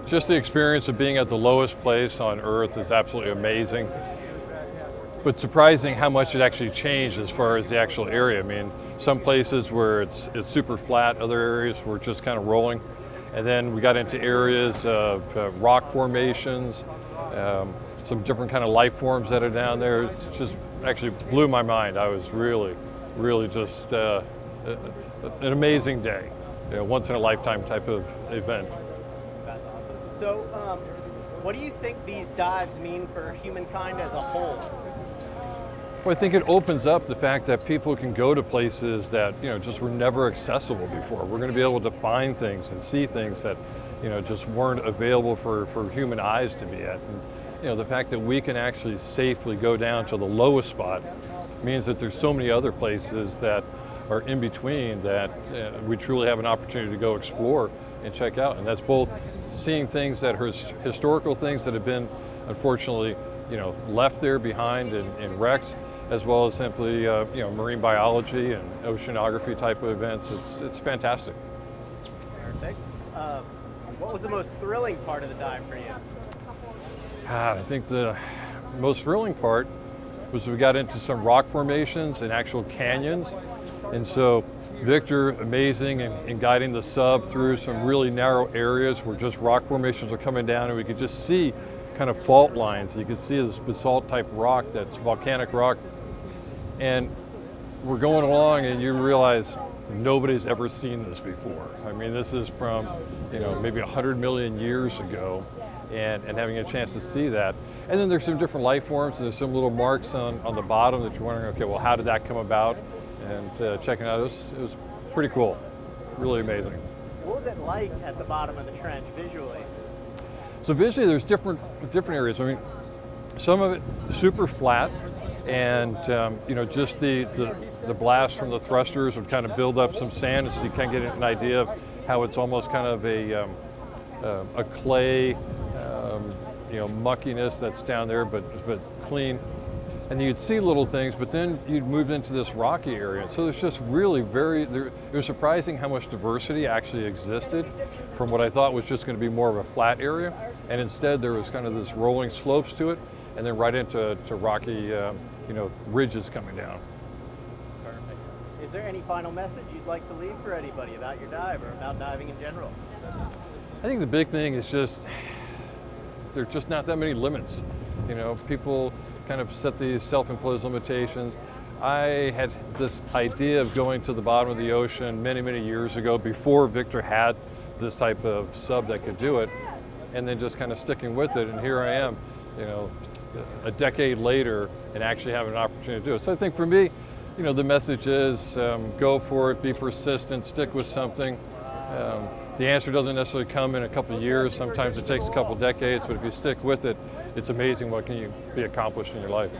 Just the experience of being at the lowest place on Earth is absolutely amazing. But surprising how much it actually changed as far as the actual area. I mean, some places where it's super flat, other areas were just kind of rolling. And then we got into areas of rock formations, some different kind of life forms that are down there. It just actually blew my mind. I was really just an amazing day. You know, once in a lifetime type of event. That's awesome. So, what do you think these dives mean for humankind as a whole? Well, I think it opens up the fact that people can go to places that, you know, just were never accessible before. We're going to be able to find things and see things that, you know, just weren't available for human eyes to be at. And, you know, the fact that we can actually safely go down to the lowest spot means that there's so many other places that are in between that we truly have an opportunity to go explore and check out. And that's both seeing things that are historical things that have been, unfortunately, you know, left there behind in wrecks, as well as simply, you know, marine biology and oceanography type of events. It's fantastic. Perfect. What was the most thrilling part of the dive for you? I think the most thrilling part was we got into some rock formations and actual canyons. And so Victor, amazing in guiding the sub through some really narrow areas where just rock formations are coming down, and we could just see kind of fault lines. You could see this basalt type rock, that's volcanic rock. And we're going along and you realize nobody's ever seen this before. I mean, this is from, you know, maybe 100 million years ago, and having a chance to see that. And then there's some different life forms, and there's some little marks on the bottom that you're wondering, okay, well, how did that come about? And checking out, it was pretty cool, really amazing. What was it like at the bottom of the trench visually? So visually, there's different areas. I mean, some of it super flat, and you know, just the blast from the thrusters would kind of build up some sand, so you kind of get an idea of how it's almost kind of a clay, you know, muckiness that's down there, but clean. And you'd see little things, but then you'd move into this rocky area. So there's just really it was surprising how much diversity actually existed from what I thought was just going to be more of a flat area. And instead there was kind of this rolling slopes to it, and then right into rocky, you know, ridges coming down. Perfect. Is there any final message you'd like to leave for anybody about your dive or about diving in general? I think the big thing is just, there's just not that many limits. You know, people kind of set these self-imposed limitations. I had this idea of going to the bottom of the ocean many years ago, before Victor had this type of sub that could do it, and then just kind of sticking with it. And here I am, you know, a decade later, and actually having an opportunity to do it. So I think for me, you know, the message is go for it, be persistent, stick with something. The answer doesn't necessarily come in a couple of years. Sometimes it takes a couple of decades, but if you stick with it, it's amazing what can be accomplished in your life.